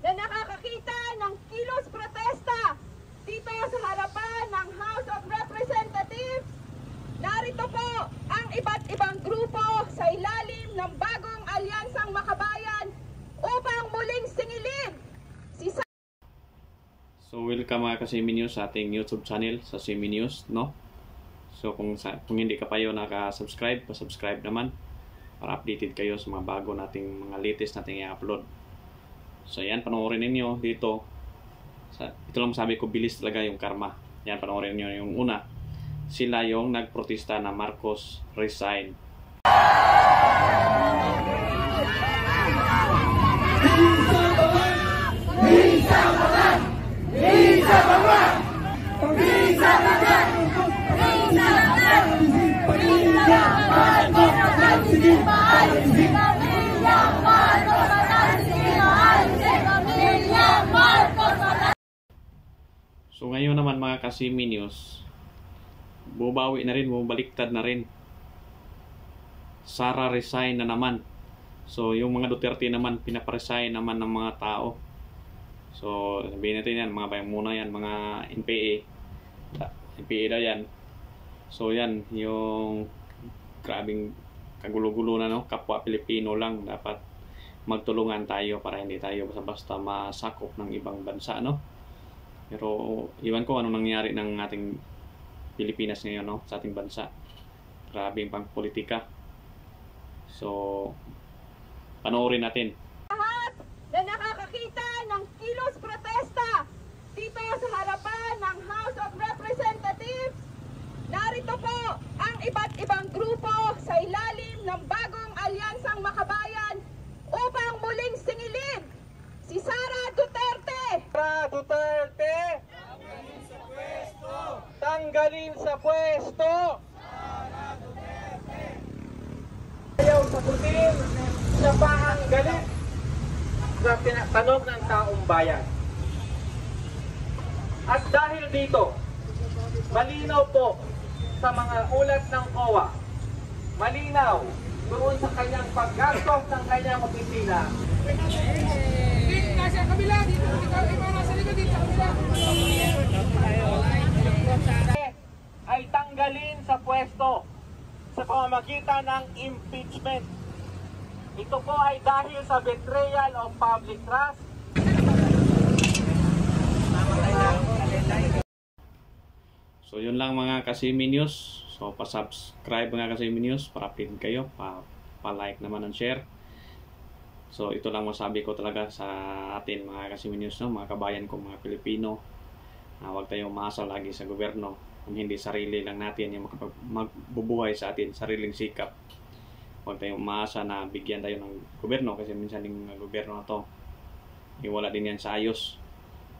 na nakakakita ng kilos protesta dito sa harapan ng House of Representatives. Narito po ang iba't ibang grupo sa ilalim ng bagong alyansang makabayan upang muling singilin si So welcome mga ka-Simi News sa ating YouTube channel sa Simi News, no? So kung hindi ka pa yun naka-subscribe, pa-subscribe naman para updated kayo sa mga bago nating mga latest nating i-upload. So yan, panoorin ninyo dito. Ito lang sabi ko, bilis talaga yung karma. Yan, panoorin niyo yung una. Sila yung nagprotesta na Marcos resign. So ngayon naman mga ka-Simi News, bumabawi na rin, bumabaliktad na rin. Sara resign na naman. So yung mga Duterte naman, pinaparesign naman ng mga tao. So sabihin natin yan, mga bayang muna yan, mga NPA. NPA daw yan. So yan, yung grabing kagulo-gulo na, no? Kapwa Pilipino lang, dapat magtulungan tayo para hindi tayo basta-basta masakop ng ibang bansa, no? Pero iwan ko ano nangyari ng ating Pilipinas ngayon, no? Sa ating bansa. Grabing pang politika. So panoorin natin. Lahat na nakakakita ng kilos protesta dito sa harapan ng House of Representatives. Narito po ang iba't ibang grupo sa ilalim ng bagong alyansang makabayan upang muling singilin si Sara Duterte. Sara Duterte! Tanggalin sa pwesto! Tanggalin sa pwesto! Sara Duterte! Ayaw sagutin, siya pa ang galit sa tinatanong ng taong bayan. At dahil dito, malinaw po sa mga ulat ng COA, malinaw doon sa kanyang paggastos ng kanyang opisina, Nasa kabila, dito nasa likod, dito sa kabila. ay tanggalin sa pwesto sa pamamagitan ng impeachment. Ito po ay dahil sa betrayal of public trust. So yun lang mga ka-Simi News. So pa-subscribe mga ka-Simi News para update kayo, pa-like naman and share. So ito lang masabi ko talaga sa atin mga ka-Simi News, no? Mga kabayan ko, mga Pilipino, huwag tayong umaasa lagi sa gobyerno kung hindi sarili lang natin yung magbubuhay sa atin, sariling sikap. Huwag tayong umaasa na bigyan tayo ng gobyerno kasi minsan yung gobyerno na to wala din yan sa ayos.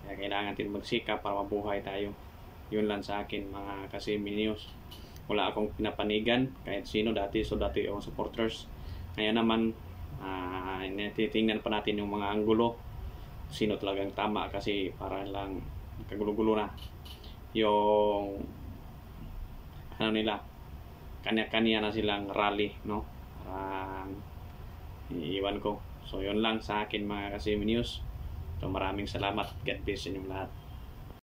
Kaya kailangan natin magsikap para mabuhay tayo. Yun lang sa akin mga ka-Simi News. Wala akong pinapanigan kahit sino dati, so dati akong supporters. Ngayon naman titingnan pa natin yung mga anggulo, sino talagang tama, kasi para lang kagulo-gulo na yung ano nila, kanya-kanya na silang rally, no? Parang iiwan ko. So yun lang sa akin mga ka-Simi News. So maraming salamat. God bless inyong lahat.